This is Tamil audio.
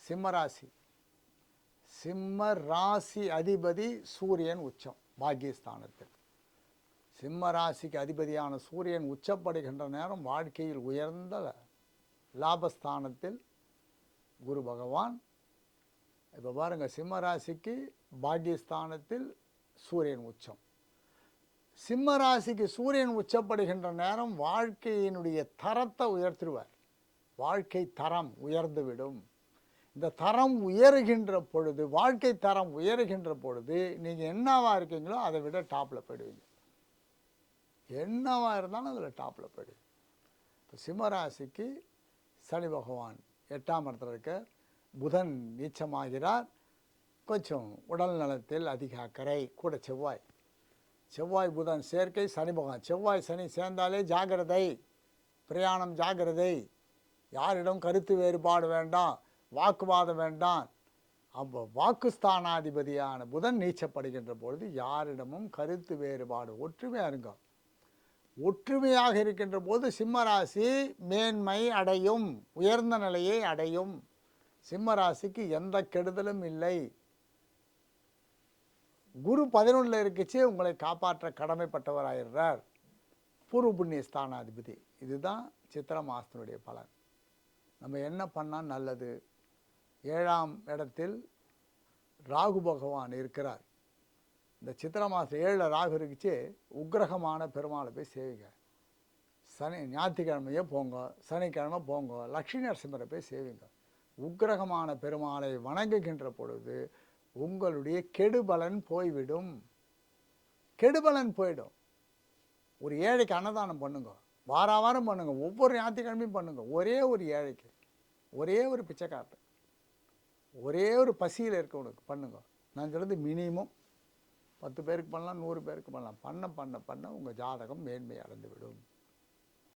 சிம்மராசி. சிம்ம ராசி அதிபதி சூரியன் உச்சம் பாக்கியஸ்தானத்தில். சிம்ம ராசிக்கு அதிபதியான சூரியன் உச்சப்படுகின்ற நேரம் வாழ்க்கையில் உயர்ந்த லாபஸ்தானத்தில் குரு பகவான். இப்போ பாருங்கள், சிம்ம ராசிக்கு பாக்கியஸ்தானத்தில் சூரியன் உச்சம். சிம்ம ராசிக்கு சூரியன் உச்சப்படுகின்ற நேரம் வாழ்க்கையினுடைய தரத்தை உயர்த்திடுவார். வாழ்க்கை தரம் உயர்ந்துவிடும். இந்த தரம் உயர்கின்ற பொழுது, வாழ்க்கை தரம் உயர்கின்ற பொழுது நீங்கள் என்னவா இருக்கீங்களோ அதை விட டாப்பில் போயிடுவீங்க. என்னவா இருந்தாலும் அதில் டாப்பில் போயிடுவீங்க. இப்போ சிம்மராசிக்கு சனி பகவான் 8ஆம் இடத்துல இருக்க, புதன் நீச்சமாகிறார். கொஞ்சம் உடல் நலத்தில் அதிக அக்கறை. கூட செவ்வாய் புதன் சேர்க்கை, சனி பகவான். செவ்வாய் சனி சேர்ந்தாலே ஜாகிரதை, பிரயாணம் ஜாகிரதை, யாரிடம் கருத்து வேறுபாடு வேண்டாம், வாக்குவாதம் வேண்டாம். அப்போ வாக்குஸ்தானாதிபதியான புதன் நீச்சப்படுகின்ற பொழுது யாரிடமும் கருத்து வேறுபாடு, ஒற்றுமையாக இருங்க. ஒற்றுமையாக இருக்கின்ற போது சிம்மராசி மேன்மை அடையும், உயர்ந்த நிலையை அடையும். சிம்மராசிக்கு எந்த கெடுதலும் இல்லை. குரு 11 இருக்குச்சு, உங்களை காப்பாற்ற கடமைப்பட்டவராகிறார். பூர்வ புண்ணிய ஸ்தானாதிபதி. இதுதான் சித்திரை மாதத்தினுடைய பலன். நம்ம என்ன பண்ணால் நல்லது? 7ஆம் இடத்தில் ராகு பகவான் இருக்கிறார். இந்த சித்திரை மாதம் 7 ராகு இருக்குச்சு, உக்கிரகமான பெருமாளை போய் சேவிங்க. ஞாயிற்றுக்கிழமையே போங்க, சனிக்கிழமை போங்க, லட்சுமி நரசிம்மரை போய் சேவிங்க. உக்கிரகமான பெருமாளை வணங்குகின்ற பொழுது உங்களுடைய கெடுபலன் போய்விடும். கெடுபலன் போயிடும். ஒரு ஏழைக்கு அன்னதானம் பண்ணுங்க, வாரம் பண்ணுங்க, ஒவ்வொரு ஞாயிற்றுக்கிழமையும் பண்ணுங்க. ஒரே ஒரு ஏழைக்கு, ஒரே ஒரு பிச்சைக்காரன், ஒரே ஒரு பசியில் இருக்கவனுக்கு பண்ணுங்க. நான் சொல்கிறது மினிமம் 10 பேருக்கு பண்ணலாம், 100 பேருக்கு பண்ணலாம். பண்ண உங்கள் ஜாதகம் மேன்மை அடைந்து விடும்.